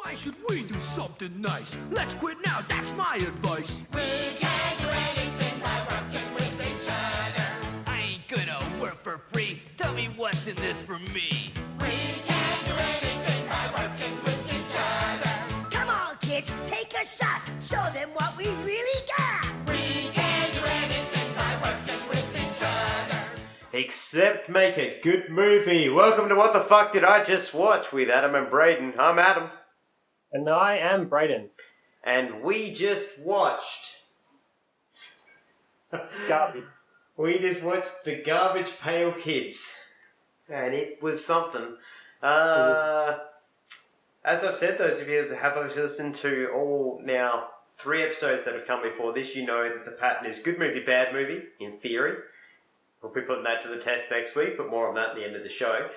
Why should we do something nice? Let's quit now, that's my advice. We can't do anything by working with each other. I ain't gonna work for free. Tell me what's in this for me. We can't do anything by working with each other. Come on, kids, take a shot. Show them what we really got. We can't do anything by working with each other. Except make a good movie. Welcome to What the Fuck Did I Just Watch with Adam and Braden. I'm Adam. And I am Braden. And we just watched... Garbage. We just watched the Garbage Pail Kids. And it was something. As I've said, those of you that have listened to all now 3 episodes that have come before this, you know that the pattern is good movie, bad movie, in theory. We'll be putting that to the test next week, but more on that at the end of the show.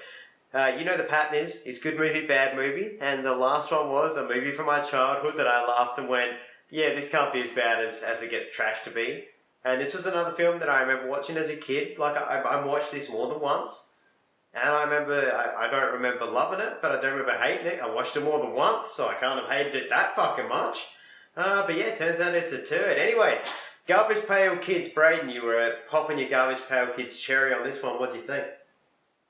You know the pattern is good movie, bad movie, and the last one was a movie from my childhood that I laughed and went, yeah, this can't be as bad as it gets trashed to be. And this was another film that I remember watching as a kid. Like, I watched this more than once, and I remember, I don't remember loving it, but I don't remember hating it. I watched it more than once, so I can't have hated it that fucking much. But yeah, turns out it's a turd. Anyway, Garbage Pail Kids. Braden, you were popping your Garbage Pail Kids cherry on this one. What do you think?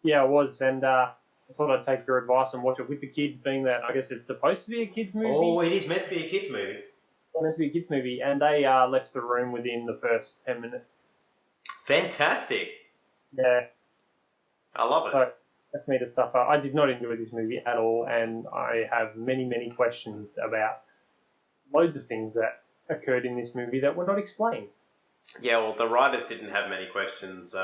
Yeah, it was, and I thought I'd take your advice and watch it with the kids, being that I guess it's supposed to be a kids movie. Oh, it is meant to be a kids movie. It's meant to be a kids movie, and they left the room within the first 10 minutes. Fantastic. Yeah. I love it. So that's me to suffer. I did not enjoy this movie at all, and I have many, many questions about loads of things that occurred in this movie that were not explained. Yeah, well, the writers didn't have many questions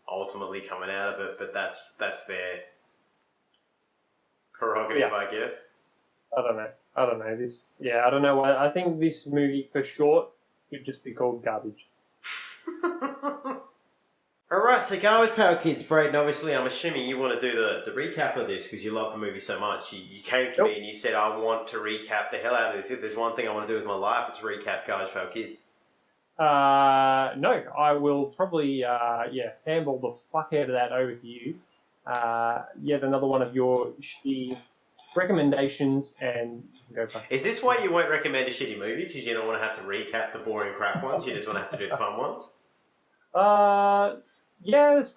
ultimately coming out of it, but that's their prerogative, yeah. I guess. I don't know. I don't know why. I think this movie, for short, should just be called Garbage. Alright, so Garbage Pail Kids, Braden, obviously I'm assuming you want to do the recap of this because you love the movie so much. You came to me and you said, I want to recap the hell out of this. If there's one thing I want to do with my life, it's recap Garbage Pail Kids. No, I will probably, handball the fuck out of that over to you. Yet another one of your shitty recommendations, and you can go back. Is this why you won't recommend a shitty movie? Because you don't want to have to recap the boring crap ones? You just want to have to do the fun ones? Yeah, it's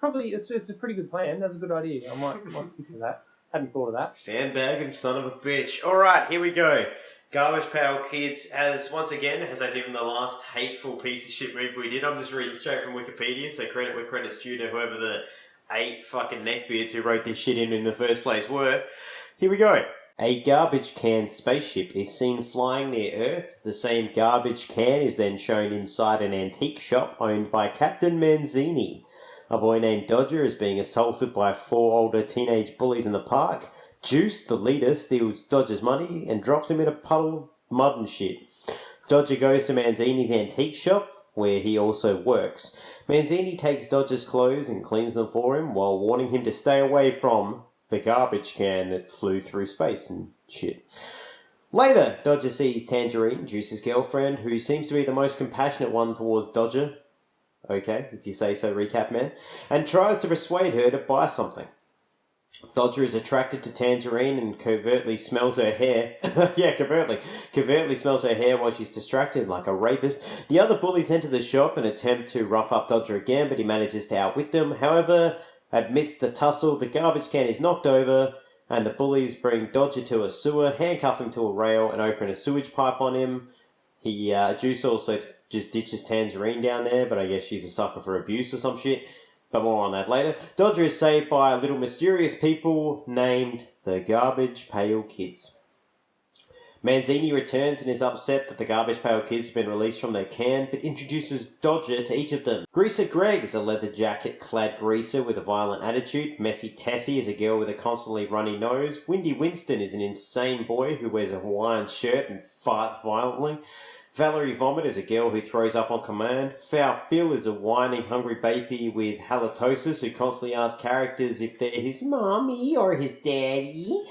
a pretty good plan. That's a good idea. I might stick to that. Hadn't thought of that. Sandbagging son of a bitch. Alright, here we go. Garbage Pail Kids, as I did in the last hateful piece of shit movie we did, I'm just reading straight from Wikipedia, so credit where credit's due to whoever the 8 fucking neckbeards who wrote this shit in the first place were. Here we go. A garbage can spaceship is seen flying near Earth. The same garbage can is then shown inside an antique shop owned by Captain Manzini. A boy named Dodger is being assaulted by 4 older teenage bullies in the park. Juice, the leader, steals Dodger's money and drops him in a puddle of mud and shit. Dodger goes to Manzini's antique shop, where he also works. Manzini takes Dodger's clothes and cleans them for him, while warning him to stay away from the garbage can that flew through space and shit. Later, Dodger sees Tangerine, Juice's girlfriend, who seems to be the most compassionate one towards Dodger. Okay, if you say so, recap man. And tries to persuade her to buy something. Dodger is attracted to Tangerine and covertly smells her hair. Yeah, covertly smells her hair while she's distracted like a rapist. The other bullies enter the shop and attempt to rough up Dodger again, but he manages to outwit them. However, amidst the tussle, the garbage can is knocked over, and the bullies bring Dodger to a sewer, handcuff him to a rail, and open a sewage pipe on him. Juice also just ditches Tangerine down there, but I guess she's a sucker for abuse or some shit. But more on that later. Dodger is saved by little mysterious people named the Garbage Pail Kids. Manzini returns and is upset that the Garbage Pail Kids have been released from their can, but introduces Dodger to each of them. Greaser Greg is a leather jacket-clad greaser with a violent attitude. Messy Tessie is a girl with a constantly runny nose. Windy Winston is an insane boy who wears a Hawaiian shirt and farts violently. Valerie Vomit is a girl who throws up on command. Foul Phil is a whining, hungry baby with halitosis who constantly asks characters if they're his mommy or his daddy.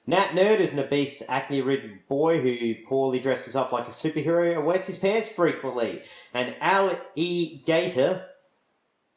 Nat Nerd is an obese, acne-ridden boy who poorly dresses up like a superhero and wets his pants frequently. And Al E. Gator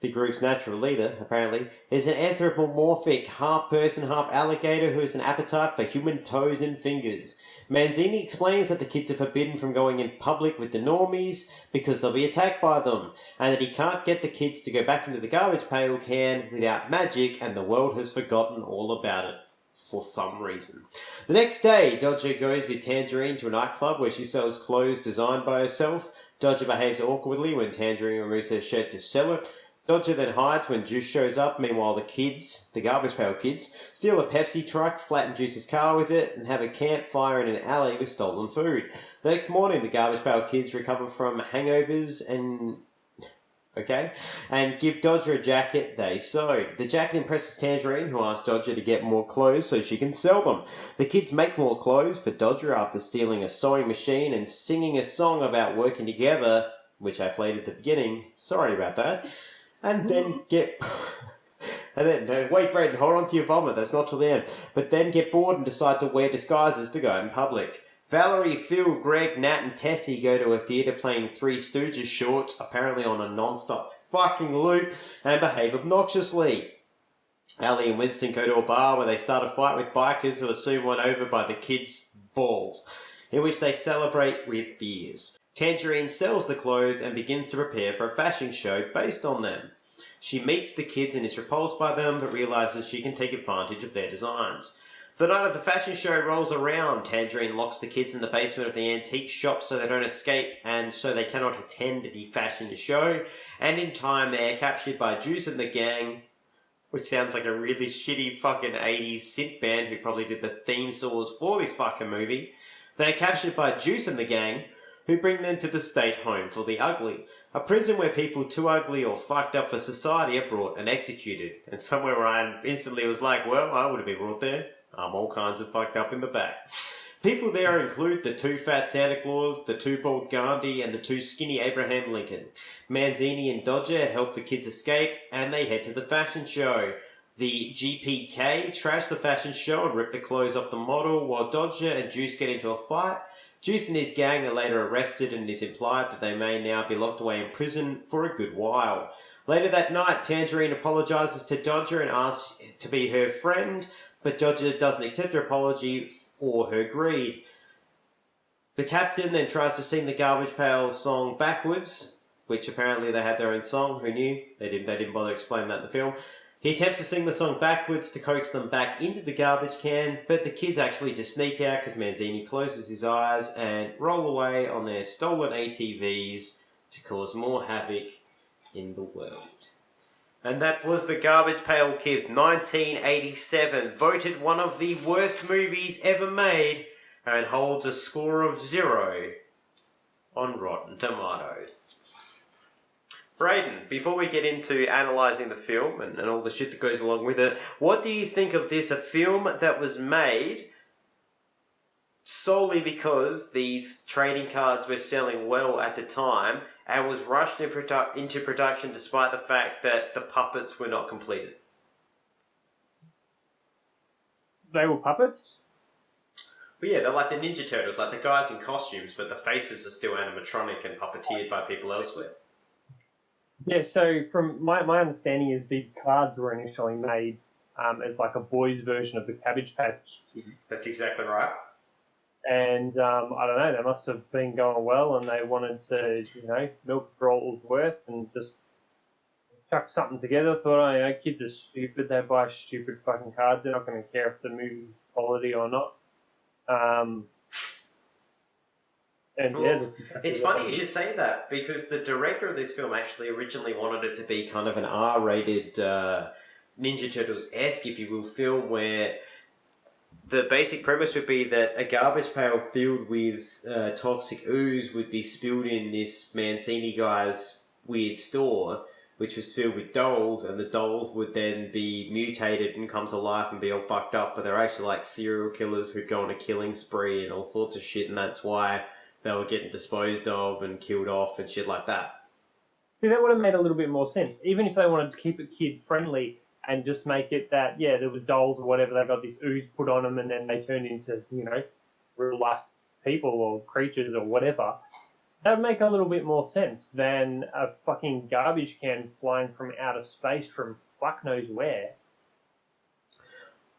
the group's natural leader, apparently, is an anthropomorphic half-person, half-alligator who has an appetite for human toes and fingers. Manzini explains that the kids are forbidden from going in public with the normies because they'll be attacked by them, and that he can't get the kids to go back into the garbage pail can without magic, and the world has forgotten all about it. For some reason. The next day, Dodger goes with Tangerine to a nightclub where she sells clothes designed by herself. Dodger behaves awkwardly when Tangerine removes her shirt to sell it. Dodger then hides when Juice shows up. Meanwhile, the kids, the Garbage Pail Kids, steal a Pepsi truck, flatten Juice's car with it, and have a campfire in an alley with stolen food. The next morning, the Garbage Pail Kids recover from hangovers and give Dodger a jacket they sewed. The jacket impresses Tangerine, who asks Dodger to get more clothes so she can sell them. The kids make more clothes for Dodger after stealing a sewing machine and singing a song about working together, which I played at the beginning. Sorry about that. And then wait, Braden, hold on to your vomit. That's not till the end. But then get bored and decide to wear disguises to go out in public. Valerie, Phil, Greg, Nat, and Tessie go to a theatre playing Three Stooges shorts, apparently on a non-stop fucking loop, and behave obnoxiously. Allie and Winston go to a bar where they start a fight with bikers who are soon won over by the kids' balls, in which they celebrate with beers. Tangerine sells the clothes and begins to prepare for a fashion show based on them. She meets the kids and is repulsed by them, but realises she can take advantage of their designs. The night of the fashion show rolls around. Tangerine locks the kids in the basement of the antique shop so they don't escape and so they cannot attend the fashion show. And in time, they're captured by Juice and the gang, which sounds like a really shitty fucking 80s synth band who probably did the theme songs for this fucking movie. They're captured by Juice and the gang, who bring them to the state home for the ugly, a prison where people too ugly or fucked up for society are brought and executed. And somewhere where I instantly was like, well, I would have been brought there. I'm all kinds of fucked up in the back. People there include the two fat Santa Claus, the two bald Gandhi, and the two skinny Abraham Lincoln. Manzini and Dodger help the kids escape, and they head to the fashion show. The GPK trash the fashion show and rip the clothes off the model, while Dodger and Juice get into a fight. Juice and his gang are later arrested, and it is implied that they may now be locked away in prison for a good while. Later that night, Tangerine apologises to Dodger and asks to be her friend, but Dodger doesn't accept her apology for her greed. The captain then tries to sing the Garbage Pail song backwards, which apparently they had their own song. Who knew? They didn't bother explaining that in the film. He attempts to sing the song backwards to coax them back into the garbage can, but the kids actually just sneak out because Manzini closes his eyes and roll away on their stolen ATVs to cause more havoc in the world. And that was the Garbage Pail Kids, 1987, voted one of the worst movies ever made and holds a score of 0 on Rotten Tomatoes. Braden, before we get into analysing the film and all the shit that goes along with it, what do you think of this, a film that was made solely because these trading cards were selling well at the time and was rushed into production despite the fact that the puppets were not completed? They were puppets? But yeah, they're like the Ninja Turtles, like the guys in costumes, but the faces are still animatronic and puppeteered by people elsewhere. Yeah, so from my understanding is these cards were initially made as like a boys' version of the Cabbage Patch Kid. That's exactly right. And I don't know, they must have been going well and they wanted to, milk for all it was worth and just chuck something together. Thought, kids are stupid, they buy stupid fucking cards, they're not going to care if the movie's quality or not. It's funny you should say that because the director of this film actually originally wanted it to be kind of an R-rated Ninja Turtles-esque, if you will, film where the basic premise would be that a garbage pail filled with toxic ooze would be spilled in this Mancini guy's weird store, which was filled with dolls, and the dolls would then be mutated and come to life and be all fucked up, but they're actually like serial killers who'd go on a killing spree and all sorts of shit, and that's why they were getting disposed of and killed off and shit like that. See, that would have made a little bit more sense. Even if they wanted to keep it kid-friendly and just make it that, there was dolls or whatever, they got this ooze put on them and then they turned into, real-life people or creatures or whatever. That would make a little bit more sense than a fucking garbage can flying from outer space from fuck knows where.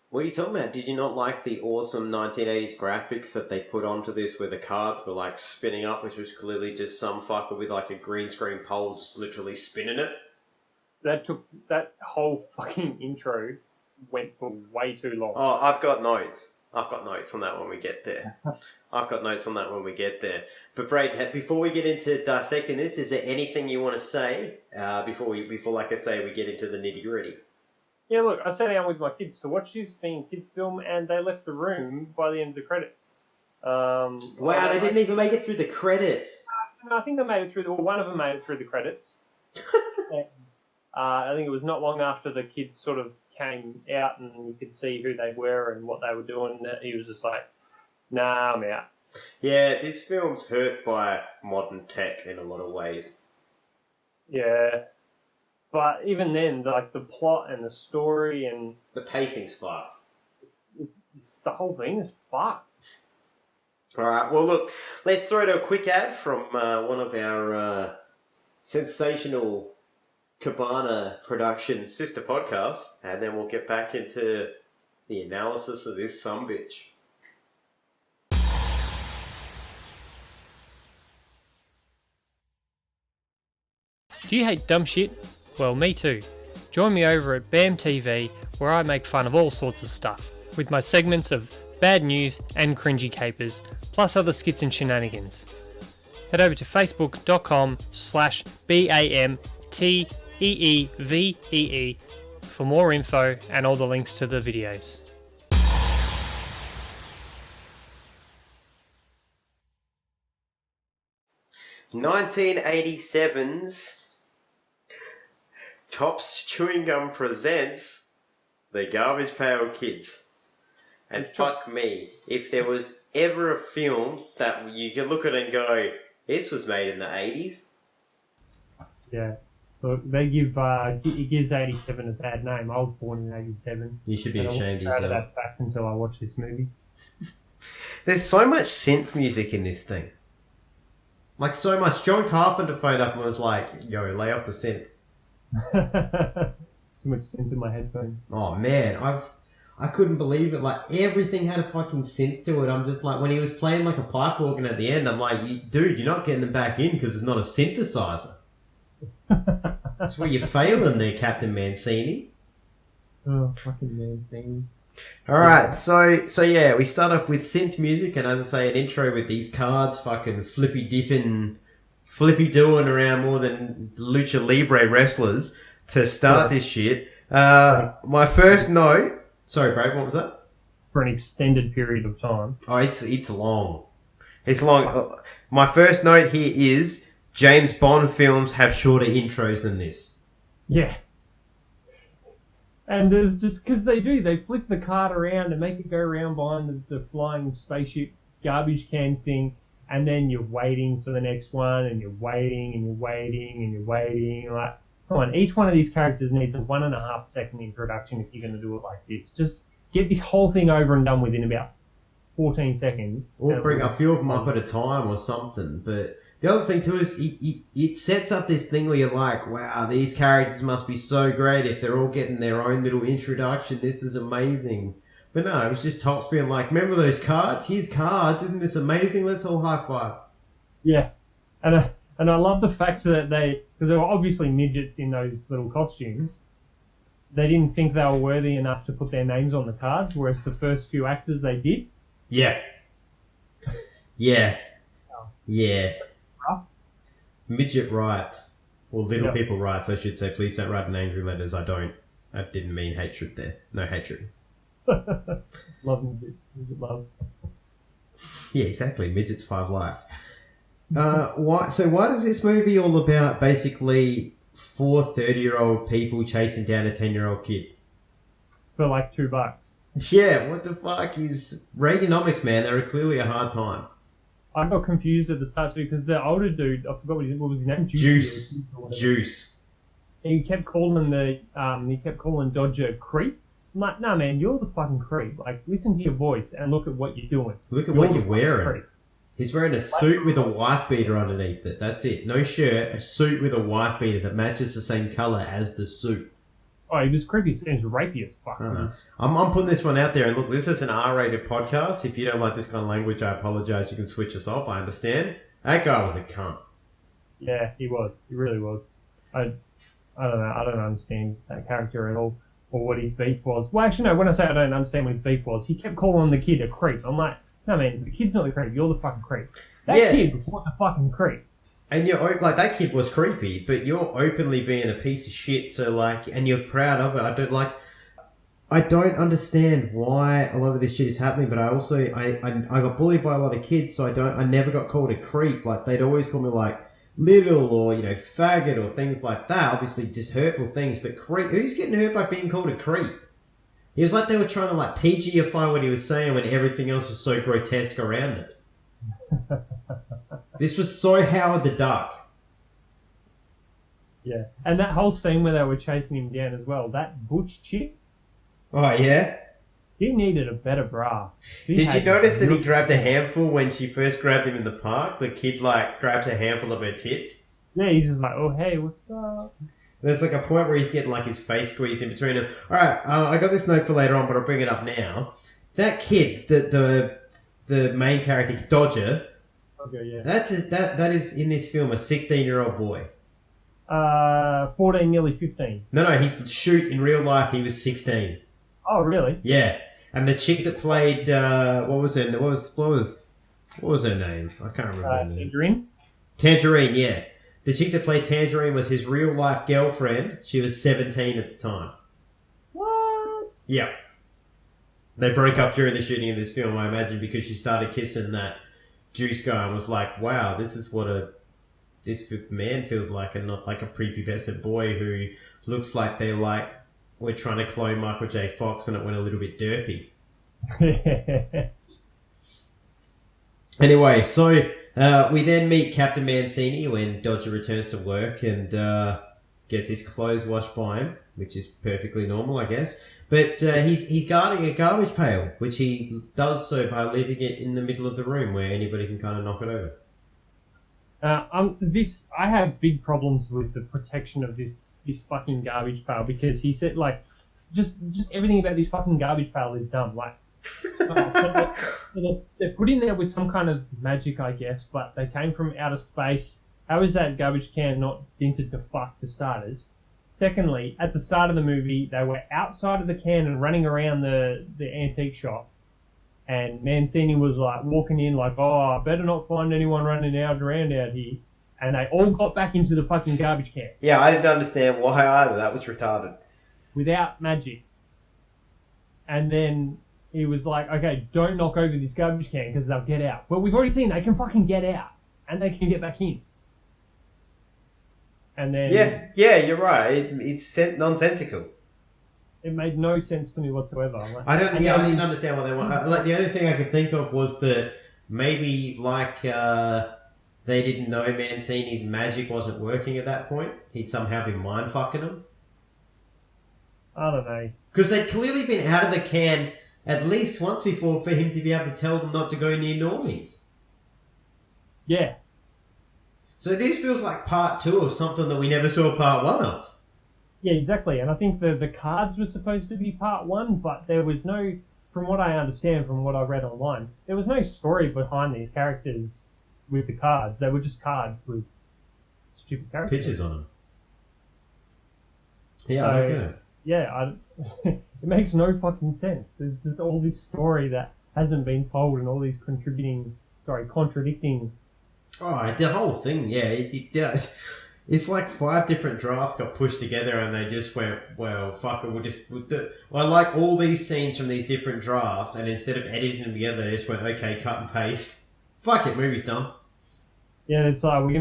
What are you talking about? Did you not like the awesome 1980s graphics that they put onto this where the cards were like spinning up, which was clearly just some fucker with like a green screen pole just literally spinning it? That whole fucking intro went for way too long. Oh, I've got notes. I've got notes on that when we get there. But Braden, before we get into dissecting this, is there anything you want to say before, like I say, we get into the nitty gritty? Yeah, look, I sat down with my kids to watch this being a kids' film, and they left the room by the end of the credits. Wow, they didn't even make it through the credits. I think they made it through. One of them made it through the credits. I think it was not long after the kids sort of came out and you could see who they were and what they were doing. He was just like, "Nah, I'm out." Yeah, this film's hurt by modern tech in a lot of ways. Yeah. But even then, like the plot and the story and... The pacing's fucked. The whole thing is fucked. Alright, well look, let's throw to a quick ad from one of our sensational Cabana production sister podcasts, and then we'll get back into the analysis of this sumbitch. Do you hate dumb shit? Well, me too. Join me over at BAM TV, where I make fun of all sorts of stuff, with my segments of bad news and cringy capers, plus other skits and shenanigans. Head over to facebook.com/BAMTEEVEE for more info and all the links to the videos. 1987's Tops Chewing Gum presents The Garbage Pail Kids. And fuck me, if there was ever a film that you could look at and go, this was made in the 80s. Yeah. Look, they give it gives 87 a bad name. I was born in 87. You should be ashamed of yourself. I yourself. that fact until I watched this movie. There's so much synth music in this thing. Like, so much. John Carpenter phoned up and was like, yo, lay off the synth. Too much synth in my headphones. Oh, man. I couldn't believe it. Like, everything had a fucking synth to it. I'm just like, when he was playing like a pipe organ at the end, I'm like, dude, you're not getting them back in because it's not a synthesizer. That's where you're failing there, Captain Mancini. Oh, fucking Mancini. Alright, so yeah, we start off with synth music, and as I say, an intro with these cards fucking flippy doing around more than Lucha Libre wrestlers to start this shit. My first note... Sorry, Brad, what was that? For an extended period of time. Oh, it's long. It's long. My first note here is James Bond films have shorter intros than this. Yeah. And there's just... Because they flip the card around and make it go around behind the flying spaceship garbage can thing, and then you're waiting for the next one, and you're waiting, and you're waiting, and you're waiting. Like, come on, each one of these characters needs a 1.5 second introduction if you're going to do it like this. Just get this whole thing over and done with in about 14 seconds. Or bring a few of them up at a time or something. But the other thing too is it sets up this thing where you're like, wow, these characters must be so great if they're all getting their own little introduction. This is amazing. But no, it was just Tops being like, remember those cards? Here's cards. Isn't this amazing? Let's all high five. Yeah. And I love the fact that because they were obviously midgets in those little costumes, they didn't think they were worthy enough to put their names on the cards, whereas the first few actors they did. Yeah. Yeah. Yeah. Rough. Midget rights. Or little people rights, I should say. Please don't write in angry letters. I didn't mean hatred there. No hatred. Love midgets. Midget love. Yeah, exactly. Midget's 5 life. Why does this movie all about basically 4 30-year-old people chasing down a 10-year-old kid? For like $2. Yeah, what the fuck is Reaganomics, man? They were clearly a hard time. I got confused at the start too because the older dude, I forgot what was his name. Juice. He kept calling Dodger creep. I'm like, no man, you're the fucking creep. Like, listen to your voice and look at what you're doing. Look at what you're wearing. He's wearing a suit with a wife beater underneath it. That's it. No shirt, a suit with a wife beater that matches the same colour as the suit. Oh, he was creepy and rapey as fuck. I'm putting this one out there, and look, this is an R-rated podcast. If you don't like this kind of language, I apologise. You can switch us off. I understand. That guy was a cunt. Yeah, he was. He really was. I don't know. I don't understand that character at all, or what his beef was. Well, actually, no. When I say I don't understand what his beef was, he kept calling the kid a creep. I'm like, no, man, the kid's not the creep. You're the fucking creep. That kid was the fucking creep. And you're like, that kid was creepy, but you're openly being a piece of shit. So like, and you're proud of it. I don't understand why a lot of this shit is happening. But I also, I got bullied by a lot of kids, so I never got called a creep. Like they'd always call me like little or faggot or things like that. Obviously, just hurtful things. But creep, who's getting hurt by being called a creep? It was like they were trying to like PG-ify what he was saying when everything else was so grotesque around it. This was so Howard the Duck. Yeah, and that whole scene where they were chasing him down as well, that butch chick. Oh, yeah? He needed a better bra. Did you notice that he grabbed a handful when she first grabbed him in the park? The kid, like, grabs a handful of her tits? Yeah, he's just like, oh, hey, what's up? There's, like, a point where he's getting, like, his face squeezed in between them. Alright, I got this note for later on, but I'll bring it up now. That kid, the main character, Dodger... Okay, yeah. That is in this film a 16-year-old boy. 14, nearly 15. No, he's in real life he was 16. Oh, really? Yeah, and the chick that played what was her name? I can't remember her name. Tangerine? Tangerine, yeah. The chick that played Tangerine was his real life girlfriend. She was 17 at the time. What? Yeah. They broke up during the shooting of this film, I imagine, because she started kissing that Juice guy and was like, wow, this is what this man feels like, and not like a prepubescent boy who looks like we're trying to clone Michael J. Fox and it went a little bit derpy. Anyway, so we then meet Captain Mancini when Dodger returns to work and gets his clothes washed by him, which is perfectly normal, I guess. But he's guarding a garbage pail, which he does so by leaving it in the middle of the room where anybody can kind of knock it over. I have big problems with the protection of this fucking garbage pail, because he said, like, just everything about this fucking garbage pail is dumb. Like, they're put in there with some kind of magic, I guess, but they came from outer space. How is that garbage can not dented to fuck, for starters? Secondly, at the start of the movie, they were outside of the can and running around the antique shop. And Mancini was like walking in like, oh, I better not find anyone running around out here. And they all got back into the fucking garbage can. Yeah, I didn't understand why either. That was retarded. Without magic. And then he was like, okay, don't knock over this garbage can because they'll get out. Well, we've already seen they can fucking get out. And they can get back in. And then... Yeah, you're right. It's nonsensical. It made no sense to me whatsoever. Like, I didn't understand what they want. Like, the only thing I could think of was that maybe, like, they didn't know Mancini's magic wasn't working at that point. He'd somehow been mind-fucking them. I don't know. Because they'd clearly been out of the can at least once before for him to be able to tell them not to go near normies. Yeah. So this feels like part 2 of something that we never saw part 1 of. Yeah, exactly. And I think the cards were supposed to be part 1, but there was no, from what I understand, from what I read online, there was no story behind these characters with the cards. They were just cards with stupid characters. Pictures on them. Yeah, I don't get it. Yeah, it makes no fucking sense. There's just all this story that hasn't been told and all these contradicting... Oh, the whole thing, yeah. It does. It's like 5 different drafts got pushed together and they just went, well, fuck it, I like all these scenes from these different drafts, and instead of editing them together, they just went, okay, cut and paste. Fuck it, movie's done. Yeah, it's like, are we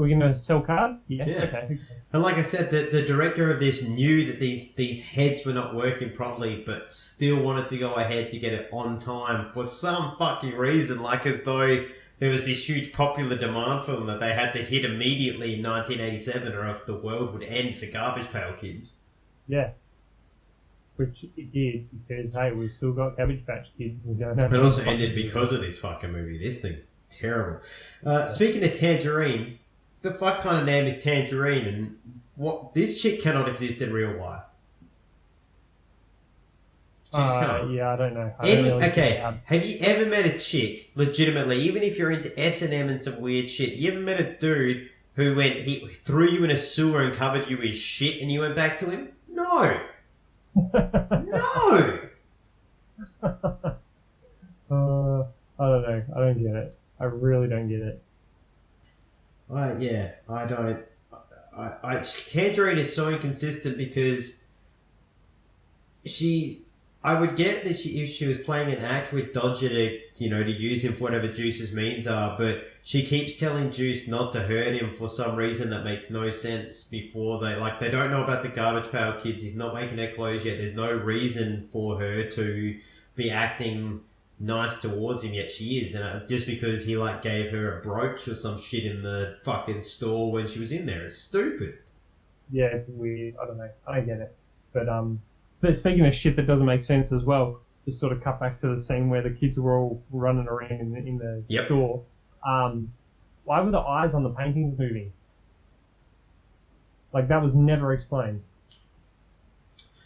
gonna sell cards? Yeah. Okay. And like I said, the director of this knew that these heads were not working properly, but still wanted to go ahead to get it on time for some fucking reason, like as though there was this huge popular demand for them that they had to hit immediately in 1987 or else the world would end for Garbage Pail Kids. Yeah. Which it did, because, hey, we've still got Cabbage Patch Kids. It also ended because of this fucking movie. This thing's Terrible. Speaking of Tangerine, the fuck kind of name is Tangerine, and what this chick cannot exist in real life. She just can't. Yeah, I don't know. I don't really Have you ever met a chick, legitimately, even if you're into S&M and some weird shit, you ever met a dude who he threw you in a sewer and covered you with shit and you went back to him? No. No. I don't know. I don't get it. I really don't get it. I don't. Tangerine is so inconsistent because I would get that if she was playing an act with Dodger to use him for whatever Juice's means are, but she keeps telling Juice not to hurt him for some reason that makes no sense before they don't know about the Garbage Pail Kids. He's not making their clothes yet. There's no reason for her to be acting nice towards him, yet she is. And just because he gave her a brooch or some shit in the fucking store when she was in there. It's stupid. Yeah, it's weird. I don't know. I don't get it. But speaking of shit that doesn't make sense as well, just sort of cut back to the scene where the kids were all running around in the store. Why were the eyes on the paintings moving? That was never explained.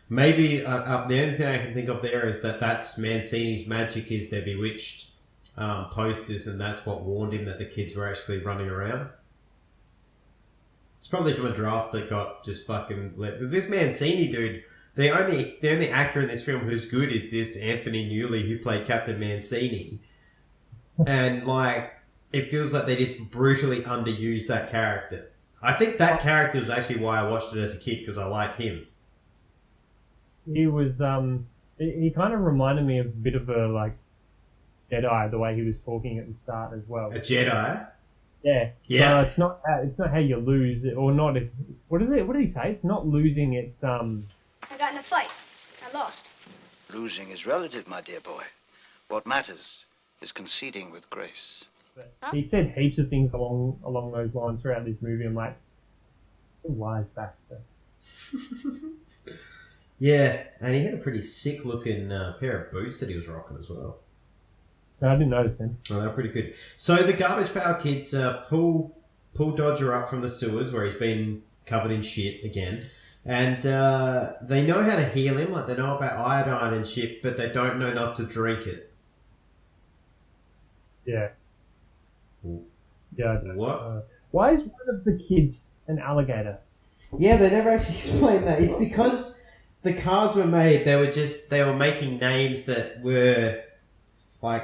Maybe the only thing I can think of there is that's Mancini's magic is their bewitched posters, and that's what warned him that the kids were actually running around. It's probably from a draft that got just fucking let. Because this Mancini dude, the only actor in this film who's good is this Anthony Newley who played Captain Mancini, and it feels like they just brutally underused that character. I think that character was actually why I watched it as a kid, because I liked him. He was he kind of reminded me of a bit of a Jedi, the way he was talking at the start as well. A Jedi? Yeah. Yeah. It's not how you lose, or not if. What is it? What did he say? It's not losing. It's I got in a fight. I lost. Losing is relative, my dear boy. What matters is conceding with grace. He said heaps of things along those lines throughout this movie. I'm like, wise Baxter. Yeah, and he had a pretty sick-looking pair of boots that he was rocking as well. No, I didn't notice him. Oh, they were pretty good. So the Garbage Pail Kids pull Dodger up from the sewers where he's been covered in shit again, and they know how to heal him. They know about iodine and shit, but they don't know not to drink it. Yeah. Yeah. I don't What? Why is one of the kids an alligator? Yeah, they never actually explained that. It's because the cards were made, they were making names that were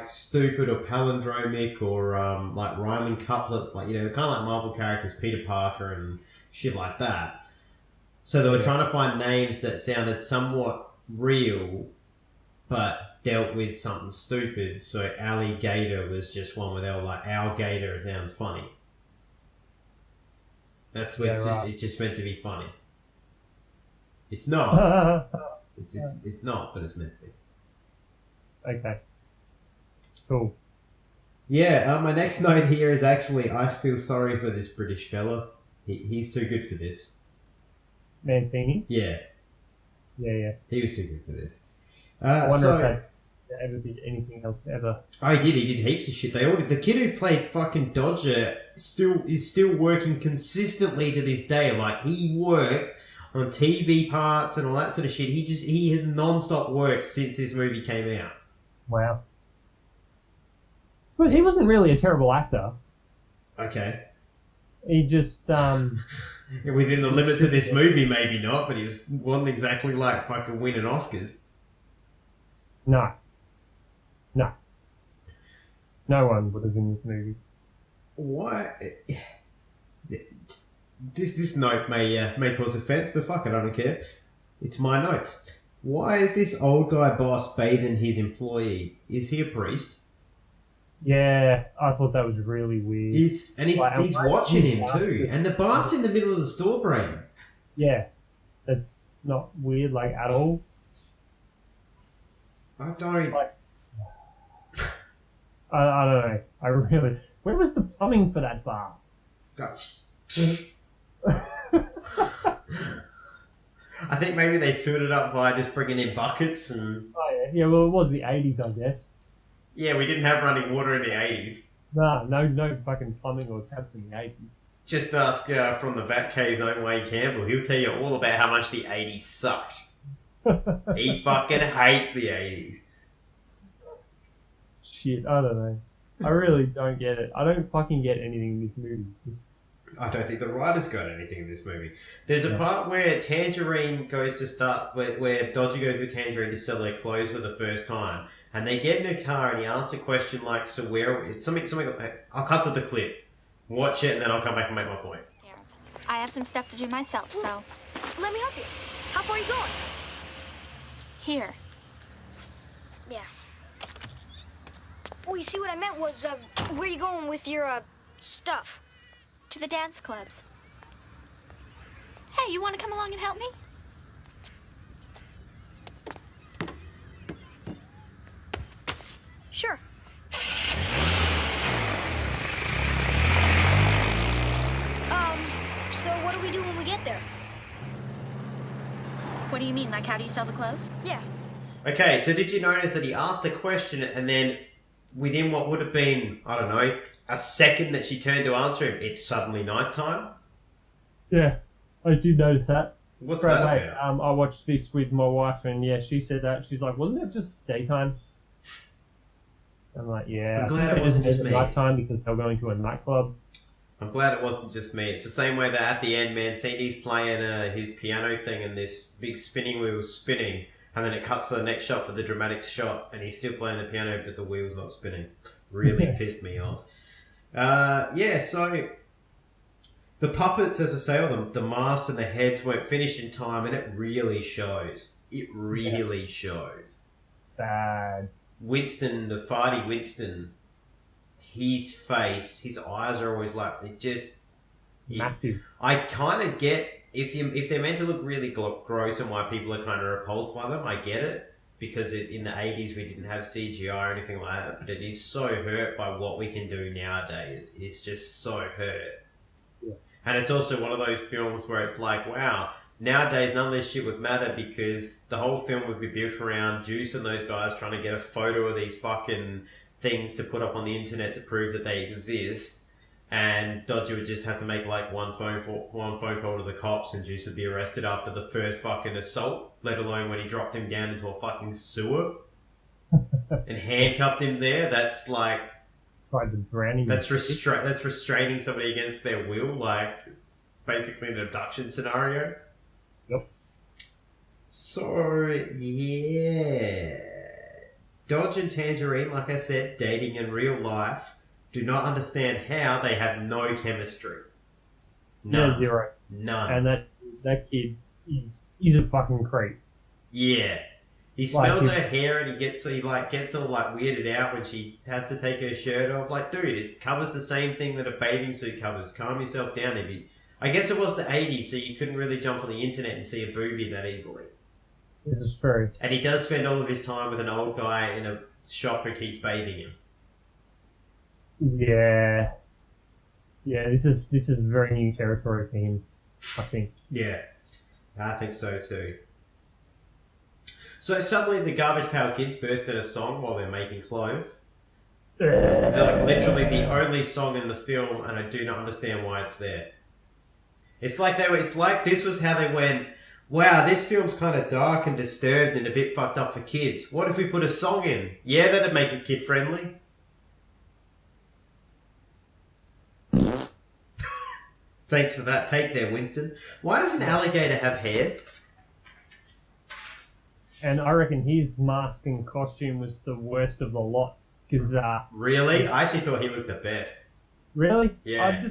stupid or palindromic or rhyming couplets, kind of like Marvel characters, Peter Parker and shit like that. So they were trying to find names that sounded somewhat real, but dealt with something stupid. So alligator was just one where they were like, alligator sounds funny. That's what it's just meant to be funny. It's not. It's not, but it's meant to be. Okay. Cool. Yeah, my next note here is actually, I feel sorry for this British fella. He's too good for this. Mancini? Yeah. Yeah. He was too good for this. I wonder if they ever did anything else ever. Oh, he did heaps of shit. The kid who played fucking Dodger is still working consistently to this day. He works on TV parts and all that sort of shit. He has non-stop worked since this movie came out. Wow. But he wasn't really a terrible actor. Okay. He just within the limits of this movie, maybe not, but he wasn't exactly fucking winning Oscars. No. No one would have in this movie. Why? This note may cause offence, but fuck it, I don't care. It's my notes. Why is this old guy boss bathing his employee? Is he a priest? Yeah, I thought that was really weird. He's watching him too. And the bath's in the middle of the store, Braden. Yeah, that's not weird, at all. I don't... I don't know. I really... Where was the plumbing for that bar? I think maybe they filled it up via just bringing in buckets and... Oh, yeah. Yeah, well, it was the 80s, I guess. Yeah, we didn't have running water in the 80s. No fucking plumbing or taps in the 80s. Just ask from the Batcave's own Wayne Campbell. He'll tell you all about how much the 80s sucked. He fucking hates the 80s. Shit, I don't know. I really don't get it. I don't fucking get anything in this movie. I don't think the writers got anything in this movie. There's a part where Tangerine goes to start, where Dodger goes with Tangerine to sell their clothes for the first time, and they get in a car and he asks a question like, "So where?" It's something. I'll cut to the clip, watch it, and then I'll come back and make my point. I have some stuff to do myself, so let me help you. How far are you going? Here. Yeah. Well, you see, what I meant was, where are you going with your, stuff? To the dance clubs. Hey, you want to come along and help me? Sure. So what do we do when we get there? What do you mean? Like, how do you sell the clothes? Yeah. Okay, so did you notice that he asked a question and then within what would have been, I don't know, a second that she turned to answer him, it's suddenly nighttime? Yeah, I did notice that. What's that about? I watched this with my wife, and yeah, she said that. She's like, wasn't it just daytime? I'm like, yeah. I'm glad it wasn't just me. Nighttime because they're going to a nightclub. I'm glad it wasn't just me. It's the same way that at the end, Mancini's playing his piano thing and this big spinning wheel's spinning, and then it cuts to the next shot for the dramatic shot, and he's still playing the piano, but the wheel's not spinning. Really pissed me off. So the puppets, as I say, the masks and the heads weren't finished in time, and it really shows. It really shows. Bad. Winston, the farty Winston, his face, his eyes are always like, it just... Massive. I kind of get, if they're meant to look really gross and why people are kind of repulsed by them, I get it. Because in the 80s we didn't have CGI or anything like that, but it is so hurt by what we can do nowadays. It's just so hurt. Yeah. And it's also one of those films where it's like, wow, nowadays none of this shit would matter because the whole film would be built around Juice and those guys trying to get a photo of these fucking things to put up on the internet to prove that they exist. And Dodger would just have to make like one phone call to the cops and Juice would be arrested after the first fucking assault, let alone when he dropped him down into a fucking sewer and handcuffed him there. That's like... That's restraining somebody against their will, like basically an abduction scenario. Yep. So, yeah. Dodge and Tangerine, like I said, dating in real life, do not understand how they have no chemistry. None. Yeah, zero. None. And that kid is a fucking creep. Yeah. He smells her hair and he gets all like weirded out when she has to take her shirt off. Like, dude, it covers the same thing that a bathing suit covers. Calm yourself down. I guess it was the 80s, so you couldn't really jump on the internet and see a boobie that easily. This is true. And he does spend all of his time with an old guy in a shop who keeps bathing him. Yeah. Yeah, this is very new territory for him, I think. Yeah, I think so too. So suddenly the Garbage Pail Kids burst in a song while they're making clothes. They're like literally the only song in the film, and I do not understand why it's there. It's like this was how they went, wow, this film's kind of dark and disturbed and a bit fucked up for kids. What if we put a song in? Yeah, that'd make it kid friendly. Thanks for that take there, Winston. Why does an alligator have hair? And I reckon his mask and costume was the worst of the lot. Cause, really? I actually thought he looked the best. Really? Yeah.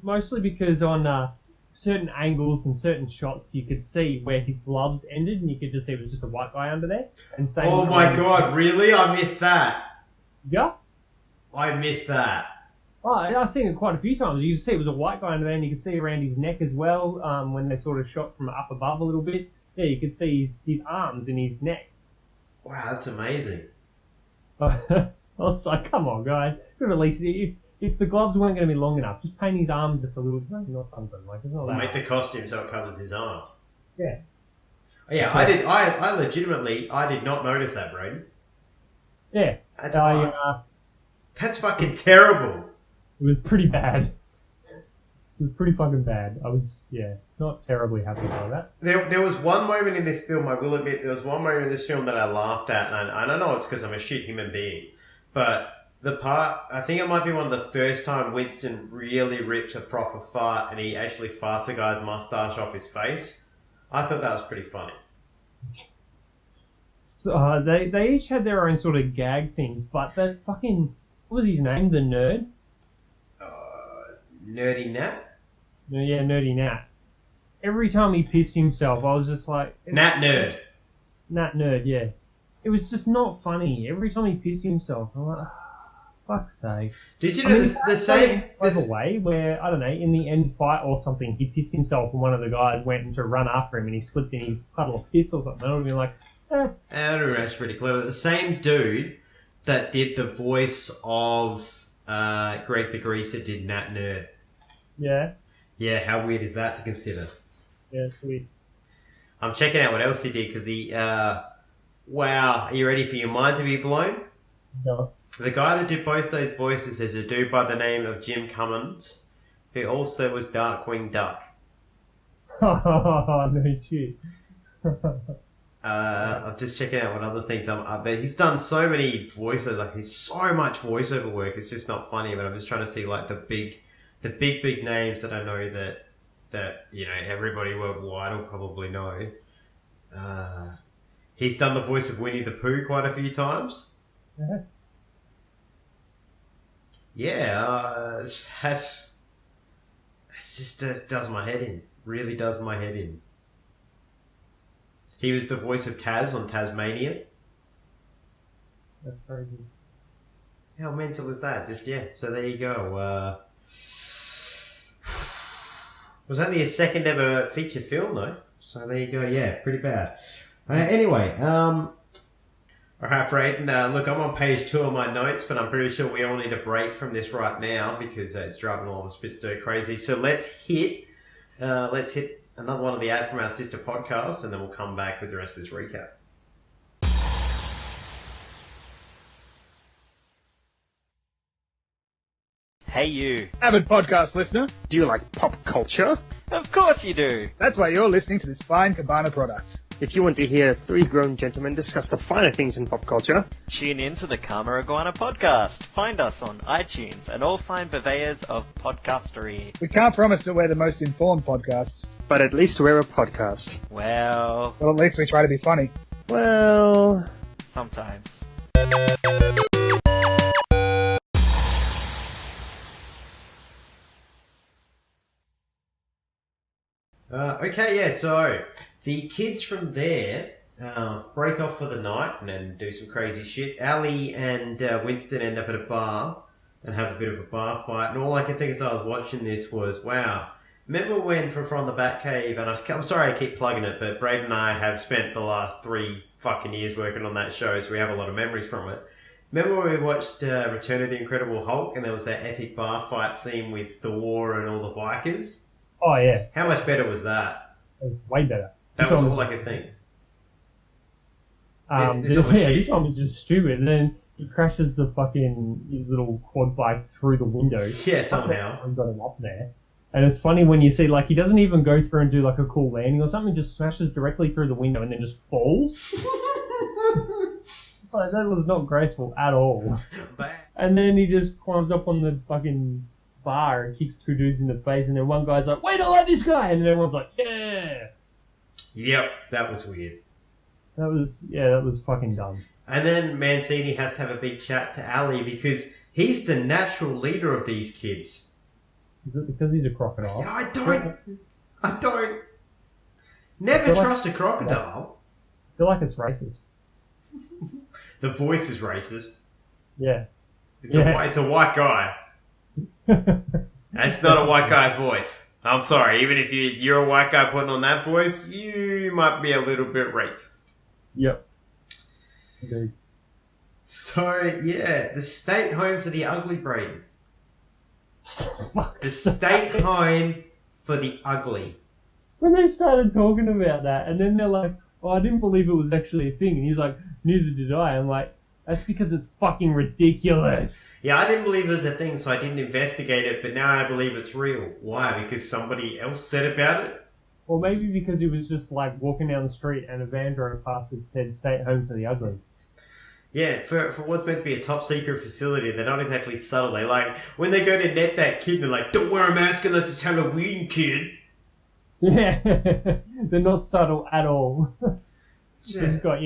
Mostly because on certain angles and certain shots you could see where his gloves ended and you could just see it was just a white guy under there. And oh my god, really? I missed that. Yeah? I missed that. Oh, I've seen it quite a few times. You could see it was a white guy under there, and you could see around his neck as well, when they sort of shot from up above a little bit. Yeah, you could see his arms and his neck. Wow, that's amazing. I was like, come on, guys. Could at least, if the gloves weren't going to be long enough, just paint his arms just a little bit or something. Like, it's not that make the costume so it covers his arms. Yeah. Yeah, I legitimately did not notice that, Braden. Yeah. That's fucked. That's fucking terrible. It was pretty bad. It was pretty fucking bad. I was, not terribly happy about that. There was one moment in this film, I will admit, there was one moment in this film that I laughed at, and I don't know it's because I'm a shit human being, but the part, I think it might be one of the first time Winston really rips a proper fart and he actually farts a guy's mustache off his face. I thought that was pretty funny. So, they each had their own sort of gag things, but that fucking, what was his name? The nerd? Nerdy Nat? No, yeah, Nerdy Nat. Every time he pissed himself, I was just like... Nat Nerd. Nat Nerd, yeah. It was just not funny. Every time he pissed himself, I'm like, fuck's sake. Did you know the same... way where, I don't know, in the end fight or something, he pissed himself and one of the guys went to run after him and he slipped in his puddle of piss or something. I would have been like, That was actually pretty clever. The same dude that did the voice of Greg the Greaser did Nat Nerd. Yeah. Yeah, how weird is that to consider? Yeah, it's weird. I'm checking out what else he did because he... wow, are you ready for your mind to be blown? No. The guy that did both those voices is a dude by the name of Jim Cummins, who also was Darkwing Duck. Oh, no shit. I'm just checking out what other things I'm there. He's done so many voiceovers, like he's so much voiceover work. It's just not funny. But I'm just trying to see like the big names that I know that you know everybody worldwide will probably know. He's done the voice of Winnie the Pooh quite a few times. Uh-huh. Yeah, it's just does my head in. Really does my head in. He was the voice of Taz on Tasmania. That's very good. How mental is that? Just, yeah, so there you go. It was only a second ever feature film, though. So there you go, yeah, pretty bad. Anyway, alright, Braden, look, I'm on page 2 of my notes, but I'm pretty sure we all need a break from this right now because it's driving all of us a bit stir crazy. So let's hit another one of the ad from our sister podcast, and then we'll come back with the rest of this recap. Hey you. Avid podcast listener, do you like pop culture? Of course you do. That's why you're listening to this fine Cabana product. If you want to hear three grown gentlemen discuss the finer things in pop culture, tune in to the Karma Iguana podcast. Find us on iTunes and all fine purveyors of podcastery. We can't promise that we're the most informed podcasts, but at least we're a podcast. Well, at least we try to be funny. Well, sometimes. Okay, yeah, so the kids from there break off for the night and then do some crazy shit. Allie and Winston end up at a bar and have a bit of a bar fight. And all I can think as I was watching this was, wow, remember when from the Batcave, and I'm sorry I keep plugging it, but Braden and I have spent the last 3 fucking years working on that show, so we have a lot of memories from it. Remember when we watched Return of the Incredible Hulk and there was that epic bar fight scene with Thor and all the bikers? Oh, yeah. How much better was that? It was way better. That was all I could think. This one was just stupid. And then he crashes his little quad bike through the window. Yeah, somehow. I've got him up there. And it's funny when you see, like, he doesn't even go through and do, like, a cool landing or something. He just smashes directly through the window and then just falls. Like, that was not graceful at all. And then he just climbs up on the fucking bar and kicks 2 dudes in the face, and then one guy's like, wait, I like this guy, and then everyone's like, yeah. Yep, that was weird. That was fucking dumb. And then Mancini has to have a big chat to Ali because he's the natural leader of these kids. Is it because he's a crocodile? I don't. Never trust a crocodile. I feel like it's racist. The voice is racist. Yeah. It's a white guy. That's not a white guy voice. I'm sorry, even if you're a white guy putting on that voice, you might be a little bit racist. Yep. Indeed. So, yeah, the state home for the ugly, Braden. The state home for the ugly. When they started talking about that, and then they're like, oh, I didn't believe it was actually a thing. And he's like, neither did I. I'm like, That's because it's fucking ridiculous. Yeah, I didn't believe it was a thing, so I didn't investigate it, but now I believe it's real. Why? Because somebody else said about it? Or maybe because he was just like walking down the street and a van drove past and said, "Stay at home for the ugly." Yeah, for what's meant to be a top secret facility, they're not exactly subtle. They like, when they go to net that kid, they're like, "Don't wear a mask unless it's Halloween, kid." Yeah, they're not subtle at all. It's got,